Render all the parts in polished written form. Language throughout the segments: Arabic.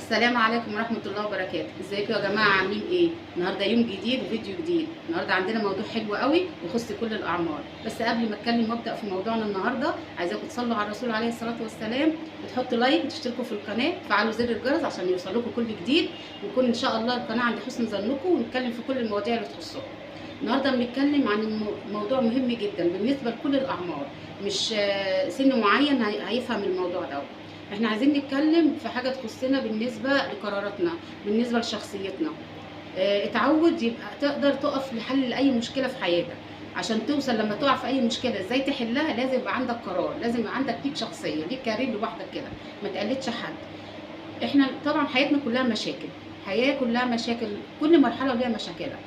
السلام عليكم ورحمة الله وبركاته. ازيكم يا جماعة، عاملين ايه؟ النهارده يوم جديد وفيديو جديد. النهارده عندنا موضوع حلو قوي يخص كل الأعمار، بس قبل ما اتكلم وابدأ في موضوعنا النهارده عايزاكم تصلوا على الرسول عليه الصلاة والسلام، وتحطوا لايك وتشتركوا في القناة، تفعلوا زر الجرس عشان يوصلكم كل جديد، ويكون ان شاء الله القناة عند حسن ظنكم، ونتكلم في كل المواضيع اللي تخصكم. النهارده بنتكلم عن موضوع مهم جدا بالنسبة لكل الأعمار، مش سن معين هيفهم الموضوع ده. احنا عايزين نتكلم في حاجه تخصنا بالنسبه لقراراتنا، بالنسبه لشخصيتنا. اتعود يبقى تقدر تقف لحل لاي مشكله في حياتك. عشان توصل لما تقع في اي مشكله ازاي تحلها، لازم يبقى عندك قرار، لازم يبقى عندك ليك شخصيه، ليك كارير لوحدك كده، ما تقلدش حد. احنا طبعا حياتنا كلها مشاكل، حياه كلها مشاكل، كل مرحله ليها مشاكلها.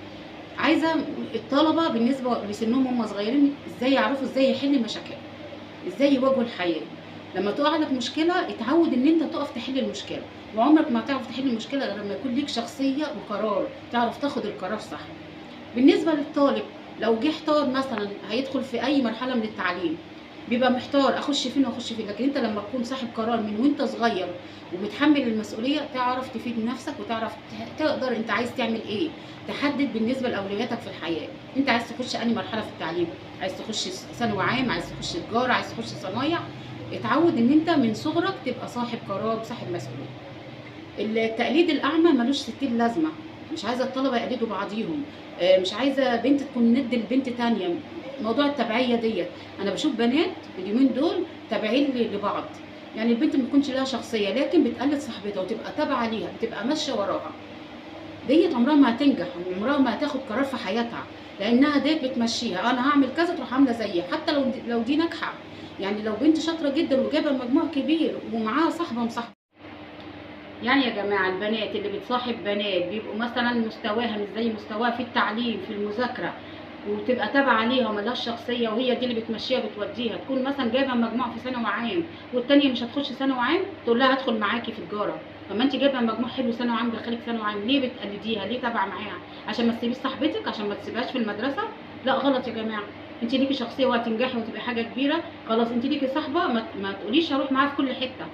عايزه الطلبه بالنسبه لسنهم هم صغيرين ازاي يعرفوا ازاي يحلوا مشاكلهم، ازاي يواجهوا الحياه. لما تقع لك مشكله اتعود ان انت تقف تحل المشكله، وعمرك ما هتعرف تحل المشكله غير لما يكون ليك شخصيه وقرار، تعرف تاخد القرار صح. بالنسبه للطالب، لو جه احتار مثلا هيدخل في اي مرحله من التعليم، بيبقى محتار اخش فين واخش فين. لكن انت لما تكون صاحب قرار من وانت صغير ومتحمل المسؤوليه، تعرف تفيد نفسك وتعرف تقدر انت عايز تعمل ايه، تحدد بالنسبه لاولوياتك في الحياه. انت عايز تخش انهي مرحله في التعليم، عايز تخش ثانوي عام، عايز تخش تجاره، عايز تخش صنايع. اتعود ان انت من صغرك تبقى صاحب قرار وصاحب مسؤوليه. التقليد الاعمى ملوش 60 لازمه. مش عايزه الطلبه يقلدوا بعضيهم، مش عايزه بنت تكون ند لبنت تانية. موضوع التبعيه ديت، انا بشوف بنات اليومين دول تابعين لبعض. يعني البنت ما تكونش لها شخصيه لكن بتقلد صاحبتها وتبقى تابعه ليها، بتبقى ماشيه وراها. ديت عمرها ما هتنجح وعمرها ما هتاخد قرار في حياتها، لانها ديت بتمشيها، انا هعمل كذا تروح عامله زيها حتى لو دي ناجحه. يعني لو بنت شاطره جدا وجايبه مجموع كبير ومعاها صاحبه مصاحبه، يعني يا جماعه البنات اللي بتصاحب بنات بيبقوا مثلا مستواها مش زي مستواها في التعليم في المذاكره، وتبقى تابعه ليها وملهاش شخصيه، وهي دي اللي بتمشيها بتوديها. تكون مثلا جايبه مجموع في ثانوي عام والتانيه مش هتخش ثانوي عام، تقول لها هدخل معاكي في تجاره. طب ما انت جايبه مجموع حلو ثانوي عام، دخلك ثانوي عام، ليه بتقلديها؟ ليه تابعه معاها؟ عشان ما تسيبيش صاحبتك؟ عشان ما تسيبهاش في المدرسه؟ لا غلط يا جماعه. انت ليكي شخصيه وهتنجحي وتبقي حاجه كبيره، خلاص انت ليكي صاحبه، ما تقوليش هروح معاها في كل حته.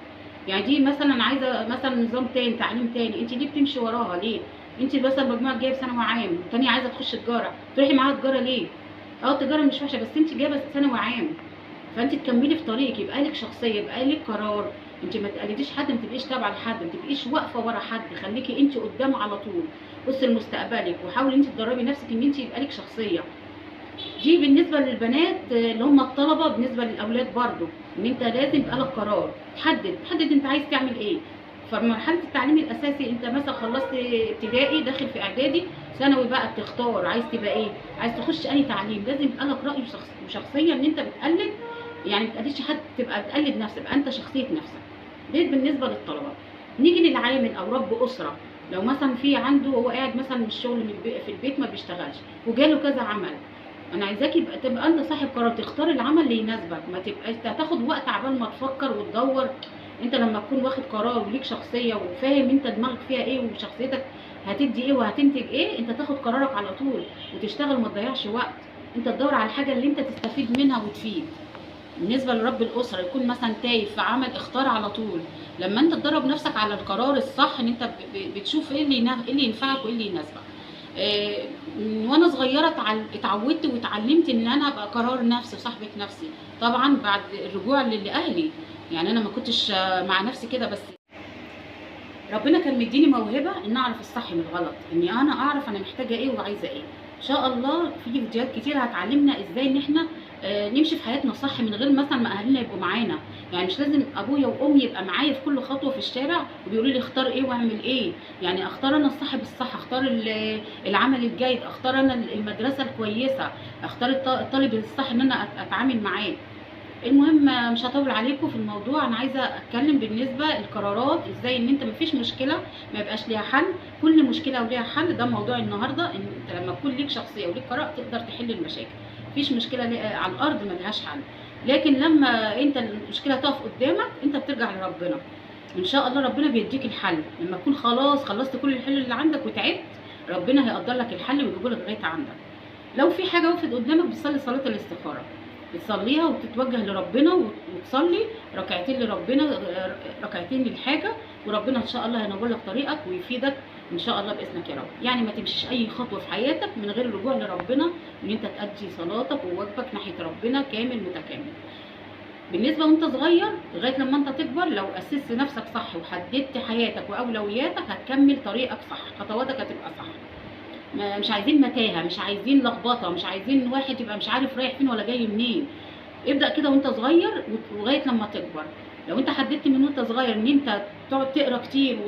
يعني دي مثلا عايزه مثلا نظام تاني، تعليم تاني، انت ليه بتمشي وراها؟ ليه انت مثلا مجموعك جايب ثانوي عام والتانيه عايزه تخش تجاره، تروحي معاها تجاره ليه؟ اه التجاره مش وحشه، بس انت جايبه ثانوي عام، فانت تكملي في طريقك، يبقى لك شخصيه، يبقى لك قرار. انت ما تقلديش حد، ما تبقيش تابعه لحد، ما تبقيش واقفه ورا حد، خليكي انت قدام على طول. بصي لمستقبلك وحاولي انت تدربي نفسك ان انت يبقى لك شخصيه. دي بالنسبه للبنات اللي هم الطلبه. بالنسبه للاولاد برضو، ان انت لازم يبقى لك قرار، تحدد انت عايز تعمل ايه. فمرحله التعليم الاساسي، انت مثلا خلصت ابتدائي داخل في اعدادي، ثانوي بقى بتختار عايز تبقى ايه، عايز تخش اي تعليم. لازم يبقى لك راي وشخصيه، ان انت بتقلد، يعني ما بتقلدش حد، تبقى بتقلد نفسك، يبقى انت شخصيه نفسك. دي بالنسبه للطلبه. نيجي للعامل او رب اسره، لو مثلا في عنده هو قاعد مثلا من الشغل في البيت ما بيشتغلش وجاله كذا عمل، انا عايزاك تبقى انت صاحب قرار، تختار العمل اللي يناسبك، ما تبقاش هتاخد وقت عبال ما تفكر وتدور. انت لما تكون واخد قرار وليك شخصيه وفاهم انت دماغك فيها ايه وشخصيتك هتدي ايه وهتنتج ايه، انت تاخد قرارك على طول وتشتغل، ما تضيعش وقت. انت تدور على الحاجه اللي انت تستفيد منها وتفيد. بالنسبه لرب الاسره، يكون مثلا تايه في عمل، اختار على طول. لما انت تدرب نفسك على القرار الصح، ان انت بتشوف ايه اللي ينفعك وايه اللي يناسبك. وانا صغيره اتعودت واتعلمت ان انا ابقى قرار نفسي وصاحبه نفسي، طبعا بعد الرجوع لاهلي. يعني انا ما كنتش مع نفسي كده، بس ربنا كان مديني موهبه ان اعرف الصح من الغلط، اني انا اعرف انا محتاجه ايه وعايزه ايه. ان شاء الله في فيديوهات كتير هتعلمنا ازاي ان احنا نمشي في حياتنا صح، من غير مثلا ما اهلنا يبقوا معانا. يعني مش لازم ابويا وامي يبقى معايا في كل خطوه في الشارع وبيقولوا لي اختار ايه واعمل ايه. يعني اختار انا الصاحب الصح، اختار العمل الجيد، اختار انا المدرسه الكويسه، اختار الطالب الصح ان انا اتعامل معاه. المهم مش هطول عليكم في الموضوع، انا عايزه اتكلم بالنسبه للقرارات، ازاي ان انت مفيش مشكله ما يبقاش ليها حل، كل مشكله وليها حل. ده موضوع النهارده، ان انت لما تكون ليك شخصيه وليك قرار تقدر تحل المشاكل. مفيش مشكله على الارض ما لهاش حل، لكن لما انت المشكله تقف قدامك انت بترجع لربنا. ان شاء الله ربنا بيديك الحل لما تكون خلاص خلصت كل الحل اللي عندك وتعبت، ربنا هيقدر لك الحل ويجيبه لك لغايه عندك. لو في حاجه وقفت قدامك بتصلي صلاه الاستخاره. بتصليها وتتوجه لربنا وتصلي ركعتين لربنا، ركعتين للحاجه، وربنا ان شاء الله هينور لك طريقك ويفيدك ان شاء الله باذنك يا رب. يعني ما تمشيش اي خطوه في حياتك من غير الرجوع لربنا، ان انت تأدي صلاتك وواجبك ناحيه ربنا كامل متكامل. بالنسبه وانت صغير لغايه لما انت تكبر، لو اسست نفسك صح وحددت حياتك واولوياتك هتكمل طريقك صح، خطواتك هتبقى صح. مش عايزين متاهه، مش عايزين لخبطه، مش عايزين واحد يبقى مش عارف رايح فين ولا جاي منين. ابدا كده وانت صغير لغايه لما تكبر. لو انت حددت من وانت صغير ان انت تقعد تقرا كتير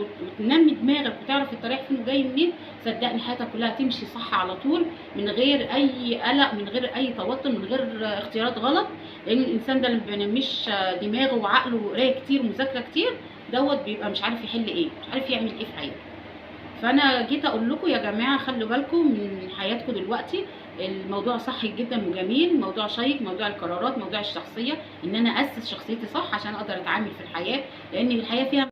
وتنمي دماغك وتعرف انت رايح فين وجاي منين، صدقني حياتك كلها تمشي صح على طول، من غير اي قلق، من غير اي توتر، من غير اختيارات غلط. لان الانسان ده اللي ما بينميش دماغه وعقله وقرايه كتير ومذاكره كتير دوت بيبقى مش عارف يحل ايه، مش عارف يعمل ايه في حياته. فانا جيت اقول لكم يا جماعه خلوا بالكم من حياتكم دلوقتي. الموضوع صح جدا وجميل، موضوع شيق، موضوع القرارات، موضوع الشخصيه، ان انا اسس شخصيتي صح عشان اقدر اتعامل في الحياه، لان الحياه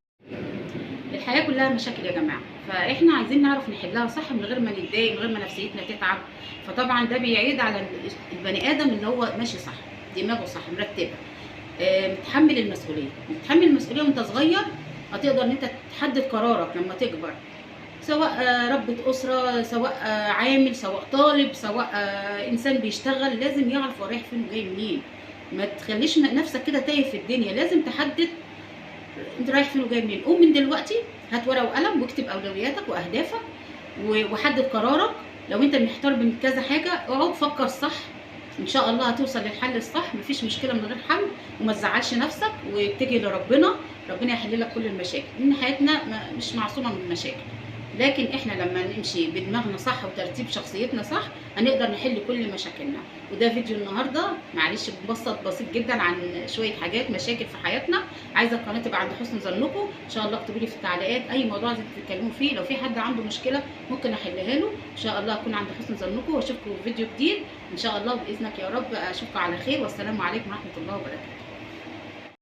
كلها مشاكل يا جماعه، فاحنا عايزين نعرف نحلها صح من غير ما نتضايق، من غير ما نفسيتنا تتعب. فطبعا ده بيعيد على البني ادم ان هو ماشي صح، دماغه صح مرتبه، متحمل المسؤوليه. متحمل المسؤوليه وانت صغير هتقدر ان انت تحدد قرارك لما تكبر، سواء ربة أسرة، سواء عامل، سواء طالب، سواء إنسان بيشتغل. لازم يعرف هو رايح فين وجاي منين. ما تخليش نفسك كده تايه في الدنيا، لازم تحدد انت رايح فين وجاي منين. قوم من دلوقتي هات ورقة وقلم واكتب أولوياتك وأهدافك وحدد قرارك. لو انت محتار بين كذا حاجة اقعد فكر صح، ان شاء الله هتوصل للحل الصح. مفيش مشكله من غير حل، وما تزعلش نفسك واتجه لربنا، ربنا يحل لك كل المشاكل. ان حياتنا مش معصومه من المشاكل، لكن احنا لما نمشي بدماغنا صح وترتيب شخصيتنا صح هنقدر نحل كل مشاكلنا. وده فيديو النهارده معلش مبسط بسيط جدا عن شويه حاجات مشاكل في حياتنا. عايزه القناه تبقى عند حسن ظنكم. ان شاء الله اكتبوا لي في التعليقات اي موضوع عايزين تتكلموا فيه، لو في حد عنده مشكله ممكن احلها له. ان شاء الله اكون عند حسن ظنكم، واشوفكم في فيديو جديد ان شاء الله باذنك يا رب. اشوفكم على خير، والسلام عليكم ورحمه الله وبركاته.